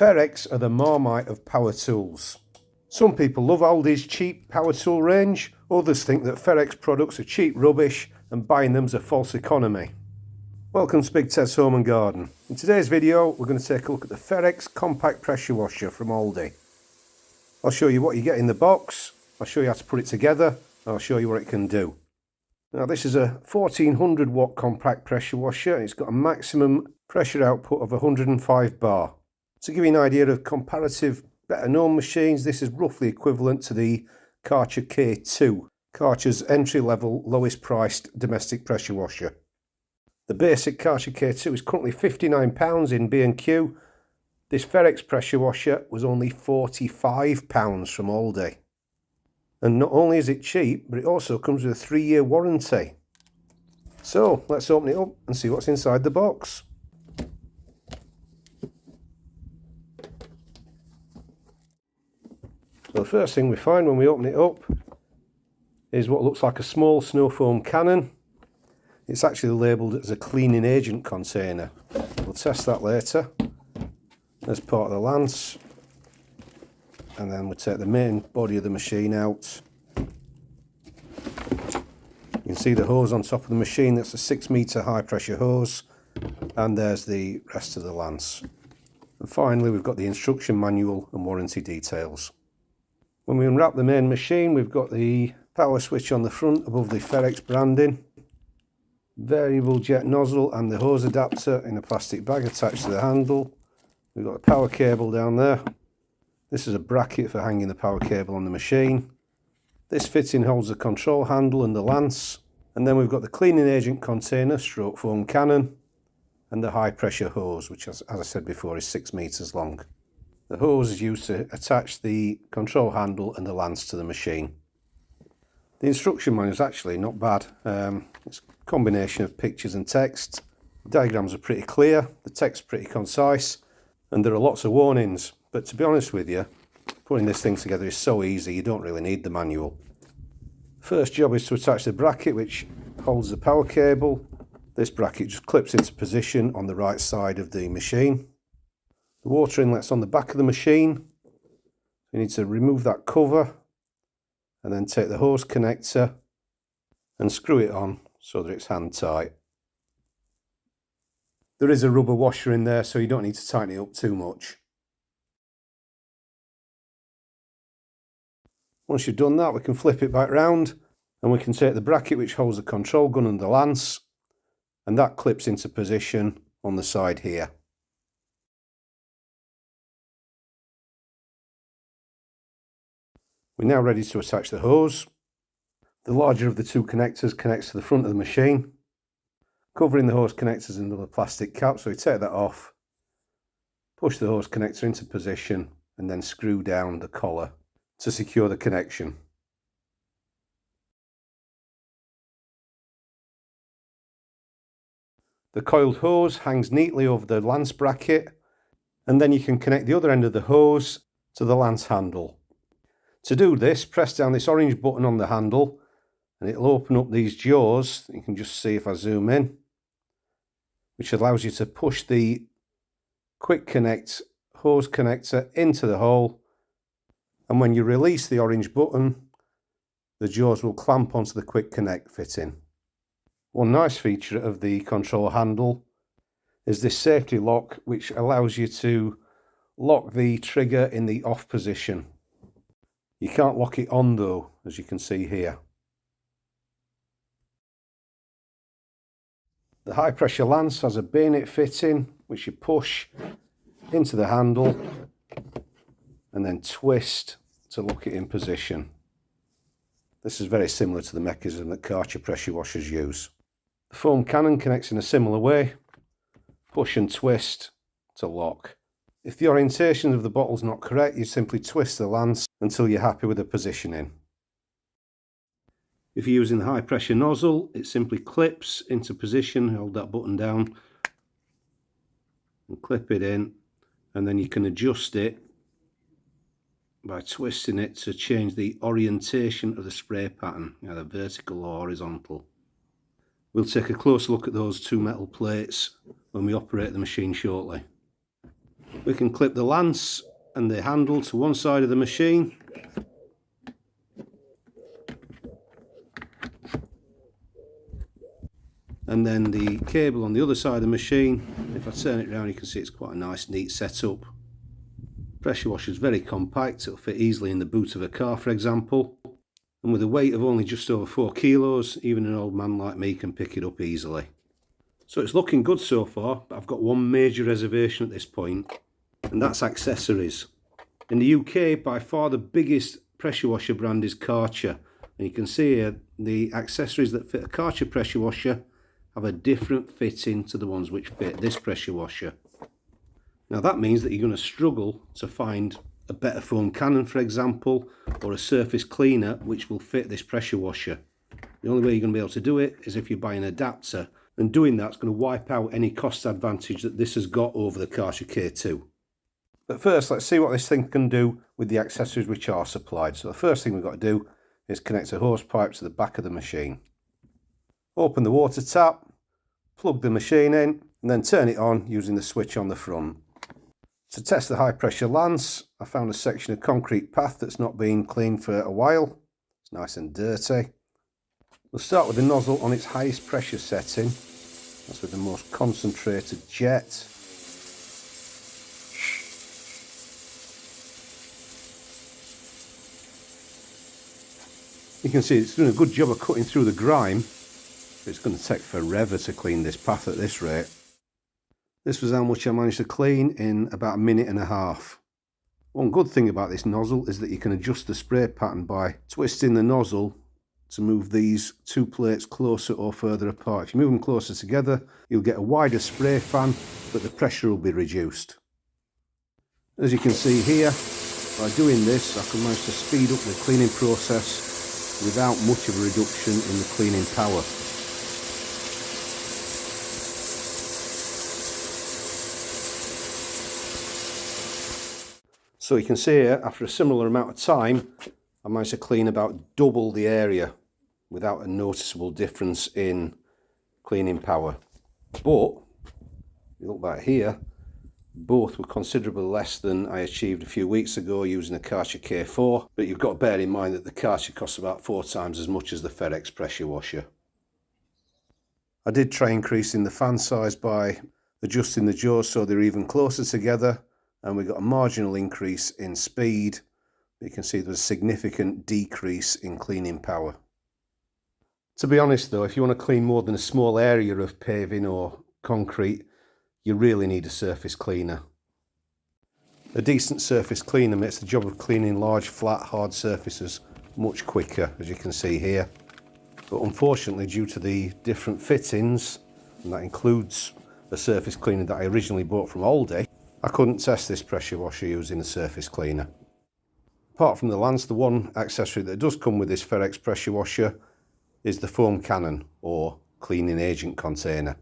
Ferrex are the Marmite of power tools. Some people love Aldi's cheap power tool range, others think that Ferrex products are cheap rubbish and buying them's a false economy. Welcome to Big Ted's Home and Garden. In today's video we're going to take a look at the Ferrex compact pressure washer from Aldi. I'll show you what you get in the box, I'll show you how to put it together, and I'll show you what it can do. Now this is a 1400 watt compact pressure washer and it's got a maximum pressure output of 105 bar. To give you an idea of comparative better known machines, this is roughly equivalent to the Karcher K2, Karcher's entry level lowest priced domestic pressure washer. The basic Karcher K2 is currently £59 in B&Q. This Ferrex pressure washer was only £45 from Aldi. And not only is it cheap, but it also comes with a 3-year warranty. So let's open it up and see what's inside the box. So the first thing we find when we open it up is what looks like a small snow foam cannon. It's actually labelled as a cleaning agent container. We'll test that later. There's part of the lance. And then we'll take the main body of the machine out. You can see the hose on top of the machine. That's a 6-metre high pressure hose. And there's the rest of the lance. And finally we've got the instruction manual and warranty details. When we unwrap the main machine, we've got the power switch on the front above the Ferrex branding, variable jet nozzle and the hose adapter in a plastic bag attached to the handle. We've got a power cable down there. This is a bracket for hanging the power cable on the machine. This fitting holds the control handle and the lance. And then we've got the cleaning agent container, stroke foam cannon, and the high pressure hose, which as I said before is 6 metres long. The hose is used to attach the control handle and the lance to the machine. The instruction manual is actually not bad. It's a combination of pictures and text. The diagrams are pretty clear, the text is pretty concise, and there are lots of warnings. But to be honest with you, putting this thing together is so easy, you don't really need the manual. First job is to attach the bracket which holds the power cable. This bracket just clips into position on the right side of the machine. The water inlet's on the back of the machine. You need to remove that cover and then take the hose connector and screw it on so that it's hand tight. There is a rubber washer in there, so you don't need to tighten it up too much. Once you've done that, we can flip it back round and we can take the bracket which holds the control gun and the lance, and that clips into position on the side here. We're now ready to attach the hose. The larger of the two connectors connects to the front of the machine. Covering the hose connector is another plastic cap, so we take that off, push the hose connector into position and then screw down the collar to secure the connection. The coiled hose hangs neatly over the lance bracket, and then you can connect the other end of the hose to the lance handle. To do this, press down this orange button on the handle and it'll open up these jaws. You can just see if I zoom in, which allows you to push the quick connect hose connector into the hole, and when you release the orange button, the jaws will clamp onto the quick connect fitting. One nice feature of the control handle is this safety lock, which allows you to lock the trigger in the off position. You can't lock it on though, as you can see here. The high pressure lance has a bayonet fitting which you push into the handle and then twist to lock it in position. This is very similar to the mechanism that Karcher pressure washers use. The foam cannon connects in a similar way. Push and twist to lock. If the orientation of the bottle is not correct, you simply twist the lance until you're happy with the positioning. If you're using the high pressure nozzle, it simply clips into position. Hold that button down and clip it in, and then you can adjust it by twisting it to change the orientation of the spray pattern, either vertical or horizontal. We'll take a close look at those two metal plates when we operate the machine shortly. We can clip the lance and the handle to one side of the machine. And then the cable on the other side of the machine. If I turn it around, you can see it's quite a nice, neat setup. Pressure washer is very compact, it'll fit easily in the boot of a car, for example. And with a weight of only just over 4 kilos, even an old man like me can pick it up easily. So it's looking good so far, but I've got one major reservation at this point, and that's accessories. In the UK, by far the biggest pressure washer brand is Karcher. And you can see here, the accessories that fit a Karcher pressure washer have a different fitting to the ones which fit this pressure washer. Now that means that you're going to struggle to find a better foam cannon, for example, or a surface cleaner which will fit this pressure washer. The only way you're going to be able to do it is if you buy an adapter, and doing that's going to wipe out any cost advantage that this has got over the Karcher K2. But first, let's see what this thing can do with the accessories which are supplied. So the first thing we've got to do is connect a hose pipe to the back of the machine. Open the water tap, plug the machine in, and then turn it on using the switch on the front. To test the high pressure lance, I found a section of concrete path that's not been cleaned for a while. It's nice and dirty. We'll start with the nozzle on its highest pressure setting. That's with the most concentrated jet. You can see it's doing a good job of cutting through the grime. It's going to take forever to clean this path at this rate. This was how much I managed to clean in about a minute and a half. One good thing about this nozzle is that you can adjust the spray pattern by twisting the nozzle to move these two plates closer or further apart. If you move them closer together, you'll get a wider spray fan, but the pressure will be reduced. As you can see here, by doing this, I can manage to speed up the cleaning process without much of a reduction in the cleaning power. So you can see here, after a similar amount of time, I managed to clean about double the area without a noticeable difference in cleaning power. But, if you look back here, both were considerably less than I achieved a few weeks ago using a Karcher K4. But you've got to bear in mind that the Karcher costs about 4 times as much as the Ferrex pressure washer. I did try increasing the fan size by adjusting the jaws so they're even closer together, and we got a marginal increase in speed. You can see there's a significant decrease in cleaning power. To be honest though, if you want to clean more than a small area of paving or concrete, you really need a surface cleaner. A decent surface cleaner makes the job of cleaning large, flat, hard surfaces much quicker, as you can see here. But unfortunately, due to the different fittings, and that includes a surface cleaner that I originally bought from Aldi, I couldn't test this pressure washer using a surface cleaner. Apart from the lance, the one accessory that does come with this Ferrex pressure washer is the foam cannon, or cleaning agent container.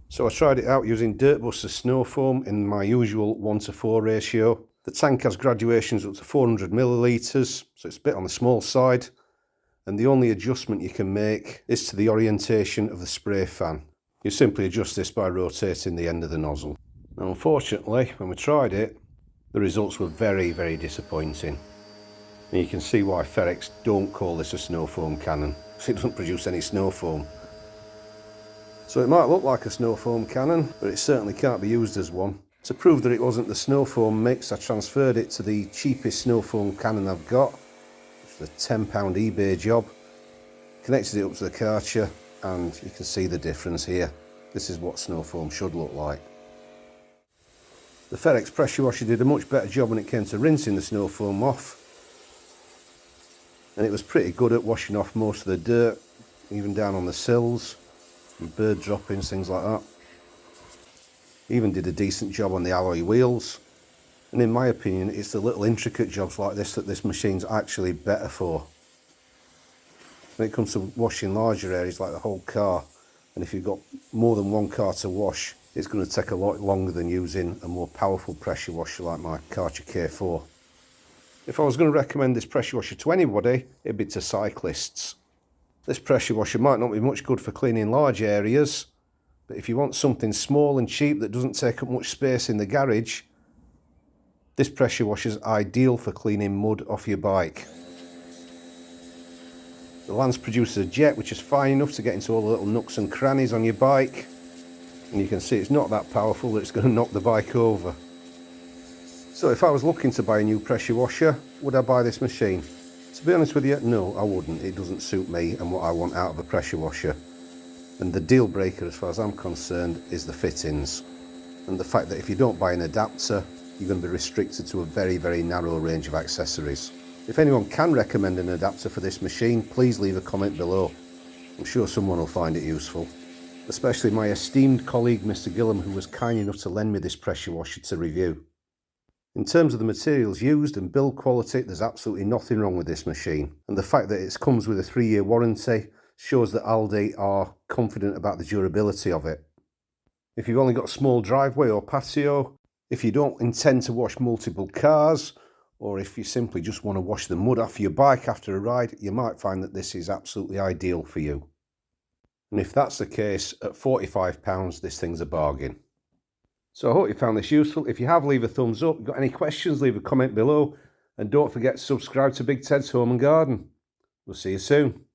So I tried it out using Dirtbuster snow foam in my usual 1:4 ratio. The tank has graduations up to 400 millilitres, so it's a bit on the small side, and the only adjustment you can make is to the orientation of the spray fan. You simply adjust this by rotating the end of the nozzle. Now, unfortunately, when we tried it, the results were very, very disappointing. And you can see why Ferrex don't call this a snow foam cannon, because it doesn't produce any snow foam. So it might look like a snow foam cannon, but it certainly can't be used as one. To prove that it wasn't the snow foam mix, I transferred it to the cheapest snow foam cannon I've got. It's a £10 eBay job. Connected it up to the Karcher, and you can see the difference here. This is what snow foam should look like. The Ferrex pressure washer did a much better job when it came to rinsing the snow foam off. And it was pretty good at washing off most of the dirt, even down on the sills, and bird droppings, things like that. Even did a decent job on the alloy wheels. And in my opinion, it's the little intricate jobs like this that this machine's actually better for. When it comes to washing larger areas like the whole car, and if you've got more than one car to wash, it's going to take a lot longer than using a more powerful pressure washer like my Karcher K4. If I was going to recommend this pressure washer to anybody, it'd be to cyclists. This pressure washer might not be much good for cleaning large areas, but if you want something small and cheap that doesn't take up much space in the garage, This pressure washer is ideal for cleaning mud off your bike. The lance produces a jet which is fine enough to get into all the little nooks and crannies on your bike, and you can see it's not that powerful that it's going to knock the bike over. So if I was looking to buy a new pressure washer, would I buy this machine? To be honest with you, no, I wouldn't. It doesn't suit me and what I want out of a pressure washer. And the deal breaker, as far as I'm concerned, is the fittings. And the fact that if you don't buy an adapter, you're going to be restricted to a very, very narrow range of accessories. If anyone can recommend an adapter for this machine, please leave a comment below. I'm sure someone will find it useful. Especially my esteemed colleague Mr. Gillam, who was kind enough to lend me this pressure washer to review. In terms of the materials used and build quality, there's absolutely nothing wrong with this machine. And the fact that it comes with a 3-year warranty shows that Aldi are confident about the durability of it. If you've only got a small driveway or patio, if you don't intend to wash multiple cars, or if you simply just want to wash the mud off your bike after a ride, you might find that this is absolutely ideal for you. And if that's the case, at £45, this thing's a bargain. So I hope you found this useful. If you have, leave a thumbs up. If you've got any questions, leave a comment below. And don't forget to subscribe to Big Ted's Home and Garden. We'll see you soon.